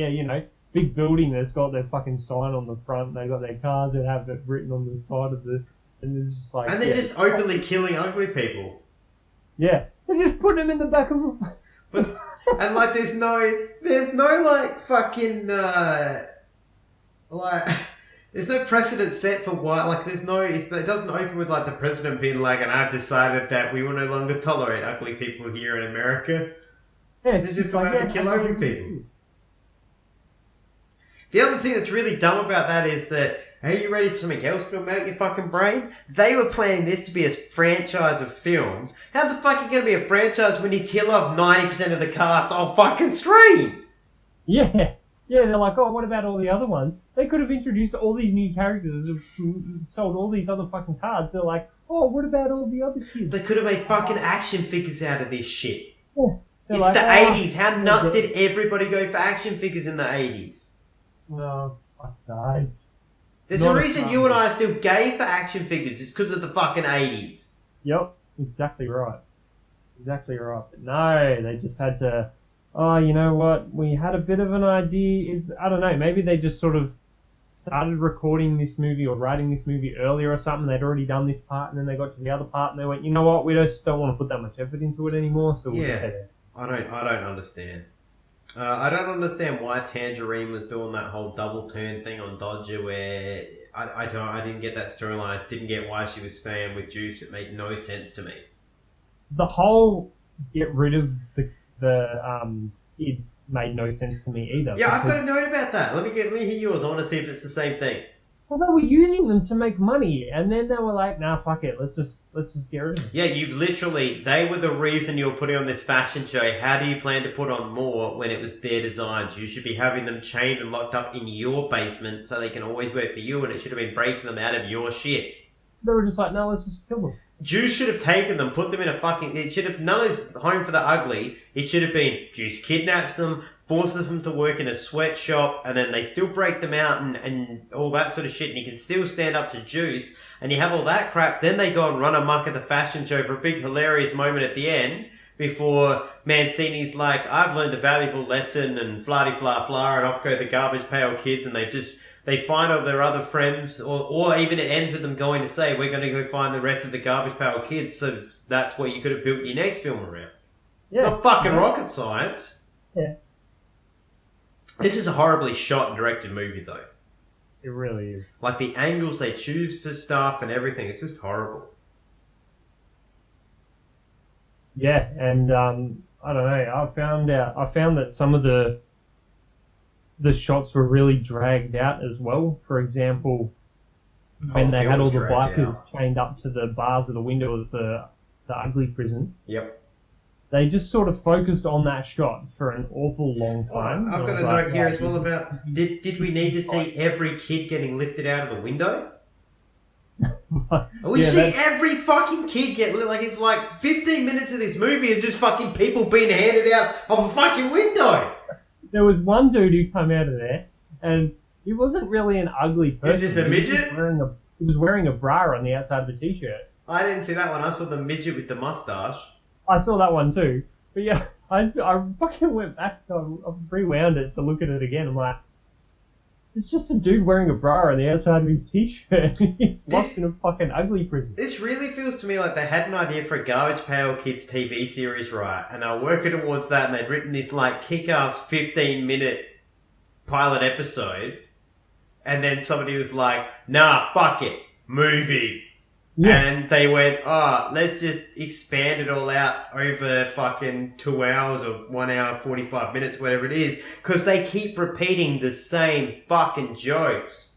big building that's got their fucking sign on the front. They've got their cars that have it written on the side of the, and it's just like, and they're just openly killing ugly people. Yeah, they just put them in the back of. But and like, there's no like fucking there's no precedent set for why. Like, it doesn't open with like the president being like, "And I've decided that we will no longer tolerate ugly people here in America." Yeah, they're just allowed to kill ugly people. The other thing that's really dumb about that is that, are you ready for something else to melt your fucking brain? They were planning this to be a franchise of films. How the fuck are you going to be a franchise when you kill off 90% of the cast off fucking screen? Yeah, they're like, "Oh, what about all the other ones?" They could have introduced all these new characters and sold all these other fucking cards. They're like, "Oh, what about all the other kids?" They could have made fucking action figures out of this shit. Yeah. It's like, the 80s. How nuts did everybody go for action figures in the 80s? No, fuck sides. There's a reason you and I are still gay for action figures. It's because of the fucking 80s. Yep, exactly right. Exactly right. But no, they just had to, "Oh, you know what? We had a bit of an idea." I don't know, maybe they just sort of started recording this movie or writing this movie earlier or something. They'd already done this part, and then they got to the other part and they went, "You know what? We just don't want to put that much effort into it anymore, so we'll just say that." I don't understand. I don't understand why Tangerine was doing that whole double turn thing on Dodger, where I didn't get that storyline. I didn't get why she was staying with Juice. It made no sense to me. The whole get rid of the kids made no sense to me either. Yeah, I've got a note about that. Let me hear yours. I want to see if it's the same thing. Well, they were using them to make money, and then they were like, "Nah, fuck it. Let's just get rid of them." Yeah, they were the reason you were putting on this fashion show. How do you plan to put on more when it was their designs? You should be having them chained and locked up in your basement so they can always work for you, and it should have been breaking them out of your shit. They were just like, "No, let's just kill them." Juice should have taken them, put them in a fucking... It should have... None of Home for the Ugly. It should have been Juice kidnaps them, forces them to work in a sweatshop, and then they still break them out and all that sort of shit, and you can still stand up to Juice, and you have all that crap. Then they go and run amok at the fashion show for a big hilarious moment at the end before Mancini's like, "I've learned a valuable lesson," and fla-di-fla-fla, and off go the Garbage Pail Kids, and they find all their other friends, or even it ends with them going to say, "We're going to go find the rest of the Garbage Pail Kids," so that's what you could have built your next film around. It's not fucking rocket science. Yeah. This is a horribly shot and directed movie, though. It really is. Like, the angles they choose for stuff and everything, it's just horrible. Yeah, and I don't know, I found that some of the shots were really dragged out as well. For example, when they had all the bikers chained up to the bars of the window of the ugly prison. Yep. They just sort of focused on that shot for an awful long time. I've got a note here as well about, did we need to see every kid getting lifted out of the window? We see every fucking kid get, like, it's like 15 minutes of this movie is just fucking people being handed out of a fucking window. There was one dude who came out of there, and he wasn't really an ugly person. He's just a midget? He was wearing a bra on the outside of the t-shirt. I didn't see that one. I saw the midget with the mustache. I saw that one too. But yeah, I fucking went back, I rewound it to look at it again. I'm like, it's just a dude wearing a bra on the outside of his t-shirt. He's lost in a fucking ugly prison. This really feels to me like they had an idea for a Garbage Pail Kids TV series, right? And they were working towards that, and they'd written this like kick-ass 15-minute pilot episode. And then somebody was like, "Nah, fuck it, movie." Yeah. And they went, let's just expand it all out over fucking 2 hours or 1 hour, 45 minutes, whatever it is. Because they keep repeating the same fucking jokes.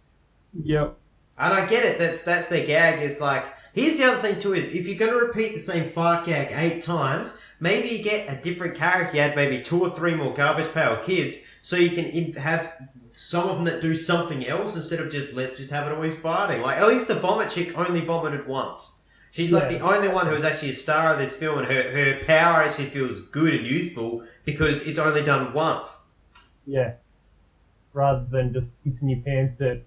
Yep. And I get it. That's their gag. Is like, here's the other thing too, is if you're going to repeat the same fart gag 8 times, maybe you get a different character. You add maybe 2 or 3 more Garbage Pail Kids so you can have some of them that do something else instead of just let's just have it always fighting. Like at least the vomit chick only vomited once. She's like the only one who's actually a star of this film, and her power actually feels good and useful because it's only done once. Yeah. Rather than just pissing your pants at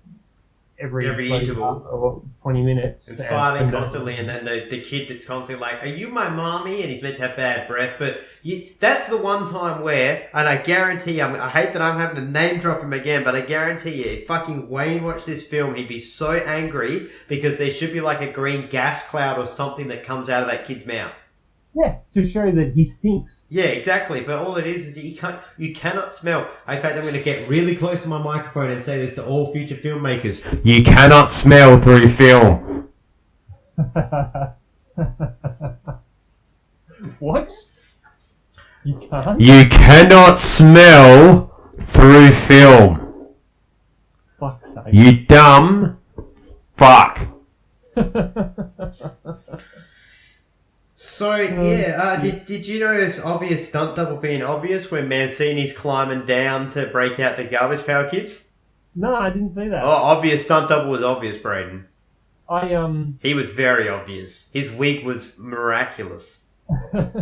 every interval or 20 minutes and farting constantly, and then the kid that's constantly like, "Are you my mommy?" and he's meant to have bad breath, but that's the one time where, and I guarantee, I hate that I'm having to name drop him again, but I guarantee you, if fucking Wayne watched this film, he'd be so angry because there should be like a green gas cloud or something that comes out of that kid's mouth. Yeah, to show that he stinks. Yeah, exactly. But all it is you cannot smell. In fact, I'm going to get really close to my microphone and say this to all future filmmakers. You cannot smell through film. What? You can't? You cannot smell through film. Fuck's sake. You dumb fuck. So, did you notice obvious stunt double being obvious when Mancini's climbing down to break out the Garbage Pail Kids? No, I didn't see that. Oh, obvious stunt double was obvious, Braden. He was very obvious. His wig was miraculous. I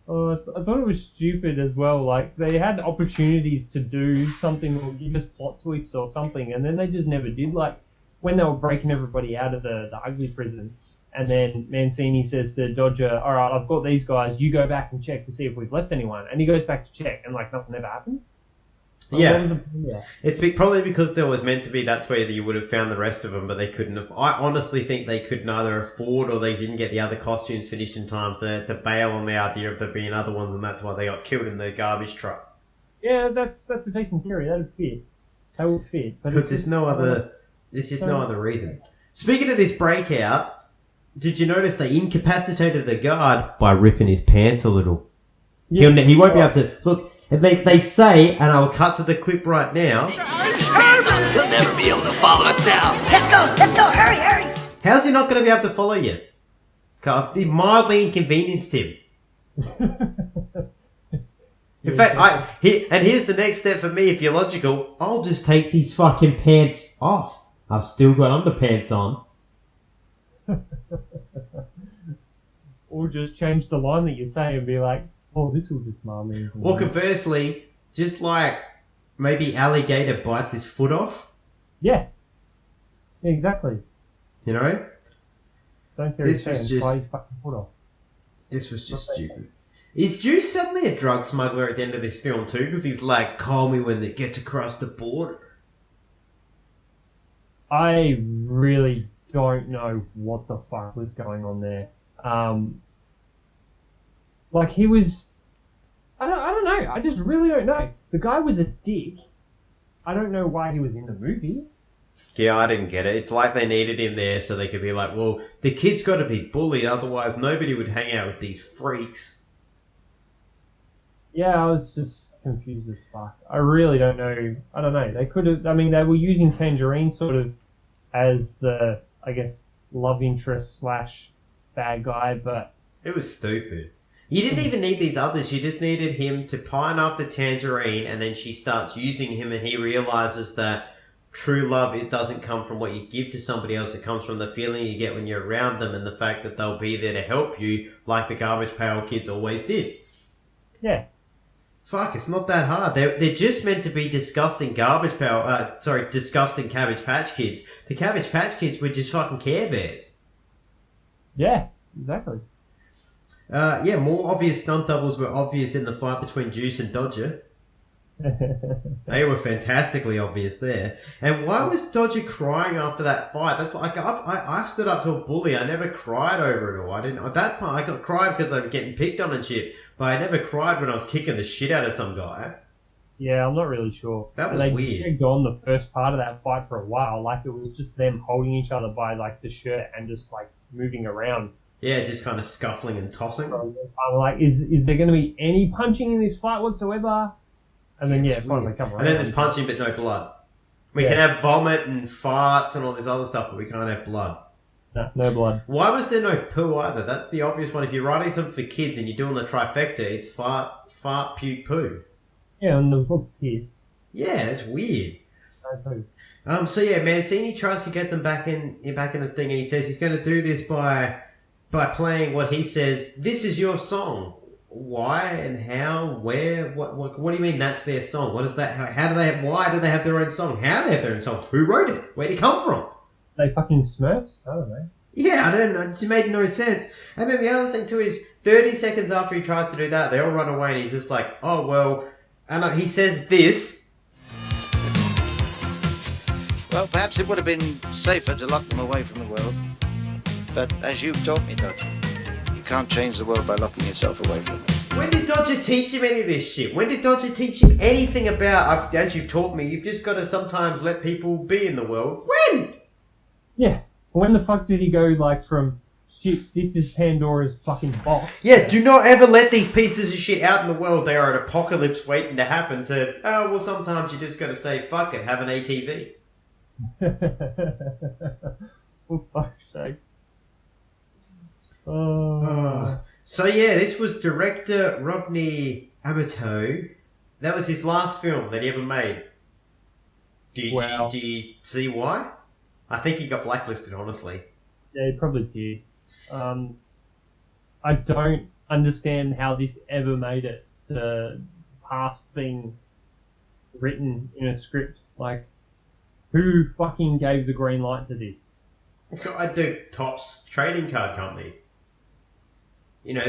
thought it was stupid as well. Like, they had opportunities to do something or give us plot twists or something, and then they just never did. Like, when they were breaking everybody out of the ugly prison, and then Mancini says to Dodger, "All right, I've got these guys. You go back and check to see if we've left anyone." And he goes back to check, and like nothing ever happens. Yeah. It's probably because there was meant to be that's where you would have found the rest of them, but they couldn't have. I honestly think they could neither afford or they didn't get the other costumes finished in time to bail on the idea of there being other ones, and that's why they got killed in the garbage truck. Yeah, that's a decent theory. That would fit. That would fit. Because there's no other reason. Speaking of this breakout, did you notice they incapacitated the guard by ripping his pants a little? Yeah. He won't be able to... Look, they say, and I'll cut to the clip right now... He'll never be able to follow us now. Let's go, hurry! How's he not going to be able to follow you? Because they mildly inconvenienced him. In fact, here's the next step for me, if you're logical. I'll just take these fucking pants off. I've still got underpants on. Or just change the line that you say and be like, "Oh, this will just mar me." Or conversely, just like maybe Alligator bites his foot off. Yeah. Exactly. You know? Don't tear his pants, bite his fucking foot off. This was just stupid. Is Juice suddenly a drug smuggler at the end of this film too? Because he's like, "Call me when it gets across the border." I really don't know what the fuck was going on there. Like he was, I don't know. I just really don't know. The guy was a dick. I don't know why he was in the movie. Yeah, I didn't get it. It's like they needed him there so they could be like, well, the kid's got to be bullied, otherwise nobody would hang out with these freaks. Yeah, I was just confused as fuck. I really don't know. I don't know. They could have, I mean, they were using Tangerine sort of as the, I guess, love interest / bad guy, but... It was stupid. You didn't even need these others. You just needed him to pine after Tangerine, and then she starts using him, and he realizes that true love, it doesn't come from what you give to somebody else. It comes from the feeling you get when you're around them and the fact that they'll be there to help you, like the Garbage Pail Kids always did. Yeah. Fuck, it's not that hard. They're just meant to be disgusting disgusting Cabbage Patch Kids. The Cabbage Patch Kids were just fucking Care Bears. Yeah, exactly. More obvious stunt doubles were obvious in the fight between Juice and Dodger. They were fantastically obvious there. And why was Dodger crying after that fight? That's what I stood up to a bully. I never cried over it all. I didn't. At that part, I got cried because I was getting picked on and shit. But I never cried when I was kicking the shit out of some guy. Yeah, I'm not really sure. That was weird. They dragged on the first part of that fight for a while. Like it was just them holding each other by like the shirt and just like moving around. Yeah, just kind of scuffling and tossing. I'm like, is there going to be any punching in this fight whatsoever? And then, finally come around. And then there's punching but no blood. We can have vomit and farts and all this other stuff, but we can't have blood. No blood. Why was there no poo either? That's the obvious one. If you're writing something for kids and you're doing the trifecta, it's fart, puke, poo. Yeah, and there was lots of piss. Yeah, that's weird. Okay. So yeah, Mancini tries to get them back in the thing, and he says he's going to do this by playing what he says. This is your song. Why and how? Where? What do you mean that's their song? What is that? How do they? Why do they have their own song? How do they have their own song? Who wrote it? Where did it come from? They fucking Smurfs? I don't know. Yeah, I don't know. It made no sense. And then the other thing too is 30 seconds after he tries to do that, they all run away, and he's just like, oh well. And he says this. Well, perhaps it would have been safer to lock them away from the world. But as you've taught me, Dodger, you can't change the world by locking yourself away from it. When did Dodger teach him any of this shit? When did Dodger teach him anything about, as you've taught me, you've just got to sometimes let people be in the world? When? Yeah. When the fuck did he go, like, from, shit, this is Pandora's fucking box? Yeah, do not ever let these pieces of shit out in the world. They are an apocalypse waiting to happen to, oh, well, sometimes you just got to say, fuck it, have an ATV. For fuck's sake. So yeah, this was director Rodney Amato. That was his last film that he ever made. Do you see why? I think he got blacklisted, honestly. Yeah, he probably did. I don't understand how this ever made it past being written in a script. Like, who fucking gave the green light to this? The Topps trading card company. You know,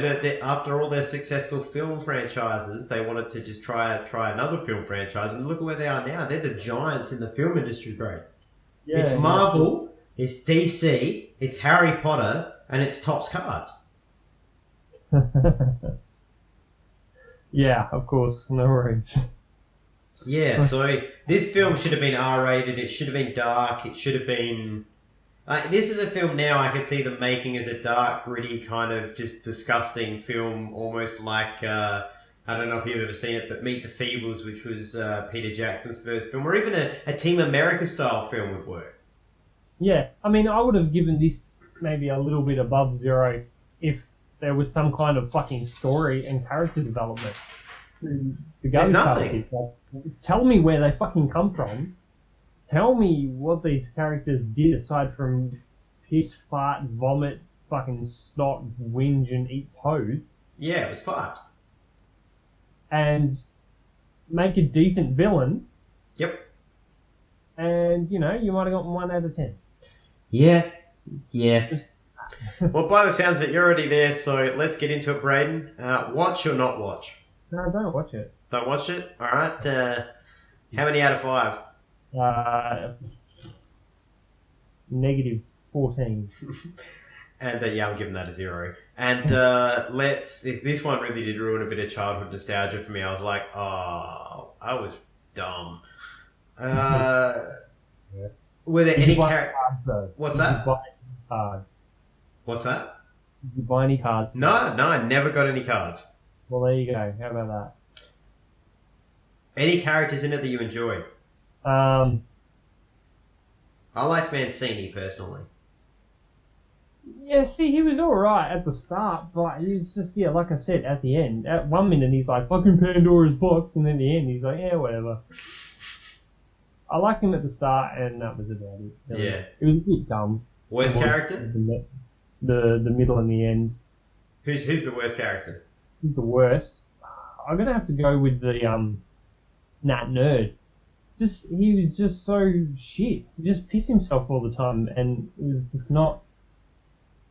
after all their successful film franchises, they wanted to just try another film franchise, and look at where they are now. They're the giants in the film industry, bro. Yeah, it's Marvel, it's DC, it's Harry Potter, and it's Topps Cards. Yeah, of course, no worries. Yeah, so this film should have been R-rated, it should have been dark, it should have been... this is a film now I could see them making as a dark, gritty, kind of just disgusting film, almost like, I don't know if you've ever seen it, but Meet the Feebles, which was Peter Jackson's first film, or even a Team America style film would work. Yeah, I mean, I would have given this maybe a little bit above 0 if there was some kind of fucking story and character development. There's nothing. Tell me where they fucking come from. Tell me what these characters did aside from piss, fart, vomit, fucking snot, whinge, and eat toes. Yeah, it was fucked. And make a decent villain. Yep. And, you know, you might have gotten 1 out of 10. Yeah. Well, by the sounds of it, you're already there, so let's get into it, Braden. Watch or not watch? No, don't watch it. Don't watch it? Alright. How many out of 5? Negative 14. And yeah, I'm giving that a 0. And this one really did ruin a bit of childhood nostalgia for me. I was like, oh, I was dumb. Were there any characters? What's that? Cards. What's that? Did you buy any cards? No, I never got any cards. Well, there you go. How about that? Any characters in it that you enjoyed? I liked Mancini personally. Yeah, see, he was alright at the start, but he was just, yeah, like I said, at the end. At 1 minute, he's like, fucking Pandora's box, and then at the end, he's like, yeah, whatever. I liked him at the start, and that was about it. Yeah. It was a bit dumb. Worst character? The middle and the end. Who's the worst character? Who's the worst? I'm gonna have to go with the, that nerd. He was just so shit. He just pissed himself all the time, and it was just not...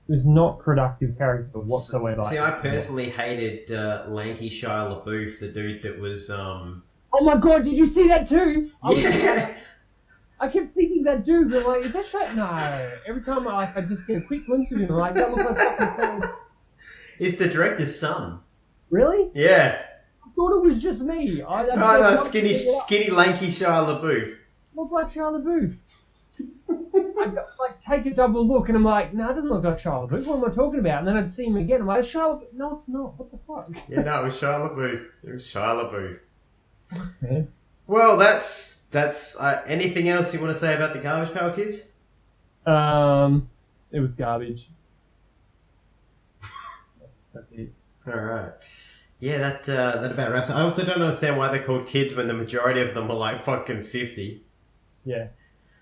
It was not productive character whatsoever. See, I personally hated lanky Shia LaBeouf, the dude that was... Oh my god, did you see that too? Yeah! I kept thinking that dude, but like, is that shit? No. Every time I just get a quick glimpse of him, like, that looks like fucking... It's the director's son. Really? Yeah. I thought it was just me. No, skinny lanky Shia LaBeouf. Looks like Shia LaBeouf. I'd take a double look and I'm like, no, it doesn't look like Shia LaBeouf. What am I talking about? And then I'd see him again. I'm like, Shia LaBeouf. No, it's not. What the fuck? Yeah, no, it was Shia LaBeouf. It was Shia LaBeouf. Okay. Well, that's anything else you want to say about the Garbage Pail Kids? It was garbage. That's it. Alright. Yeah, that about wraps it. I also don't understand why they're called kids when the majority of them are like fucking 50. Yeah.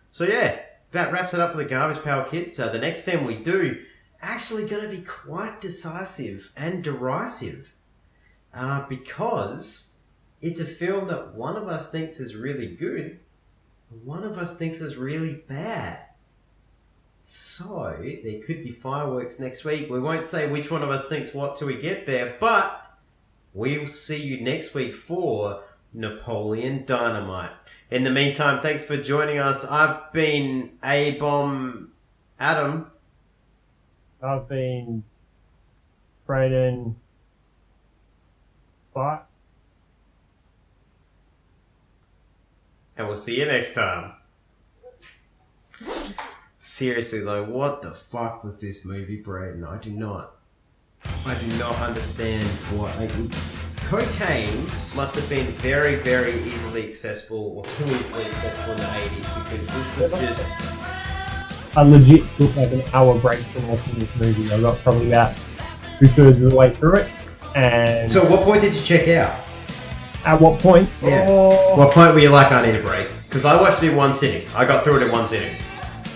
So yeah, that wraps it up for the Garbage Pail Kids. The next film we do actually going to be quite decisive and derisive because it's a film that one of us thinks is really good, one of us thinks is really bad. So there could be fireworks next week. We won't say which one of us thinks what till we get there, but we'll see you next week for Napoleon Dynamite. In the meantime, thanks for joining us. I've been A-Bomb Adam. I've been Braden. Bye. And we'll see you next time. Seriously though, what the fuck was this movie, Braden? I do not understand what. Cocaine must have been very, very easily accessible, or too easily accessible in the 80s, because this was just... I legit took like an hour break from watching this movie. I got probably about 2/3 of the way through it. And so at what point did you check out? At what point? Yeah. What point were you like, I need a break? Because I watched it in one sitting. I got through it in one sitting.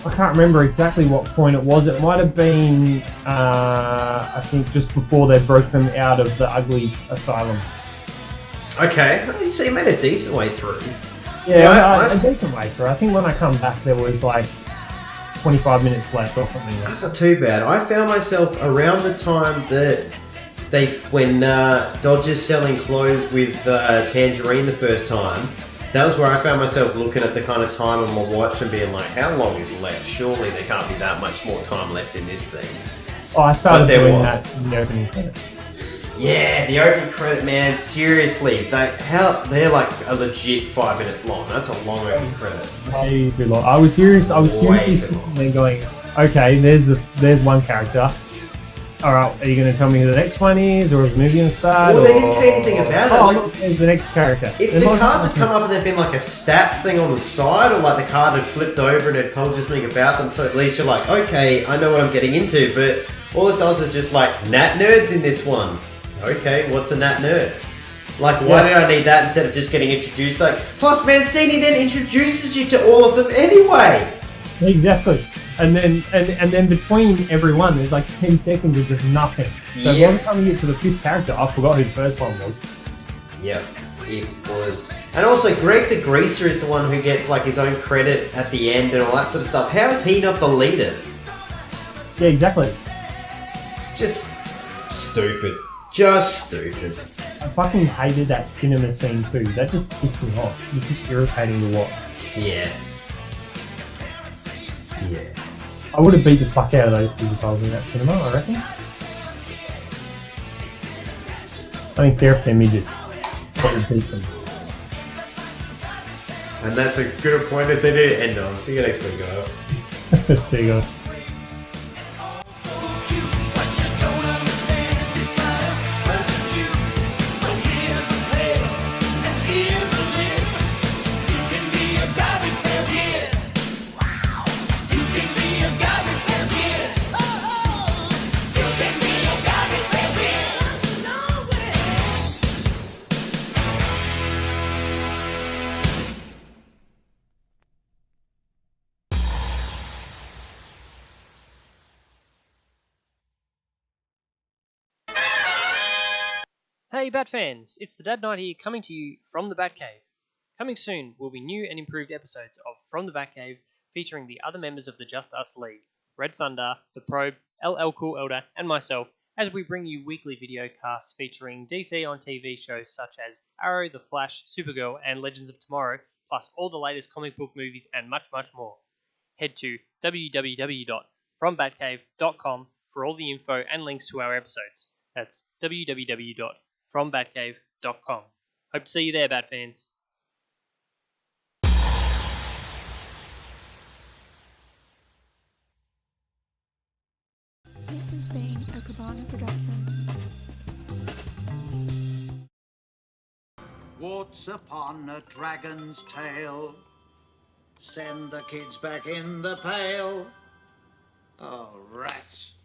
I can't remember exactly what point it was. It might have been, I think, just before they broke them out of the ugly asylum. Okay, so you made a decent way through. Yeah, a decent way through. I think when I come back, there was like 25 minutes left or something. That's not too bad. I found myself around the time that when Dodger's selling clothes with Tangerine the first time. That was where I found myself looking at the kind of time on my watch and being like, how long is left? Surely there can't be that much more time left in this thing. Oh, I started doing that in the opening credit. Yeah, the opening credit, man, seriously. They're like a legit 5 minutes long. That's a long opening credit. Way too long. I was seriously sitting there going, okay, there's one character. Alright, are you going to tell me who the next one is, or is the movie going to start? Well, they didn't tell you anything about it. Oh, look, there's the next character. If the cards had come up and there'd been like a stats thing on the side, or like the card had flipped over and it told you something about them, so at least you're like, okay, I know what I'm getting into, but all it does is just like, Nat Nerd's in this one. Okay, what's a Nat Nerd? Like, why did I need that instead of just getting introduced? Like, plus Mancini then introduces you to all of them anyway! Exactly. And then between every one, there's like 10 seconds of just nothing. So by the time you get to the fifth character, I forgot who the first one was. Yep, it was. And also, Greg the Greaser is the one who gets like his own credit at the end and all that sort of stuff. How is he not the leader? Yeah, exactly. It's just stupid. Just stupid. I fucking hated that cinema scene too. That just pissed me off. It's just irritating to watch. Yeah. Yeah. I would have beat the fuck out of those people if I was in that cinema, I reckon. I think they're if they're midgets. I would beat them. And that's a good point to end on. See you next week, guys. See you guys. Hey Bat fans, it's the Dad Knight here coming to you from the Batcave. Coming soon will be new and improved episodes of From the Batcave featuring the other members of the Just Us League, Red Thunder, The Probe, LL Cool Elder, and myself, as we bring you weekly video casts featuring DC on TV shows such as Arrow, The Flash, Supergirl, and Legends of Tomorrow, plus all the latest comic book movies and much, much more. Head to www.frombatcave.com for all the info and links to our episodes. That's www.frombatcave.com. Hope to see you there, Bat fans. This has been a Cabana production. Once upon a dragon's tail. Send the kids back in the pail. Oh, rats.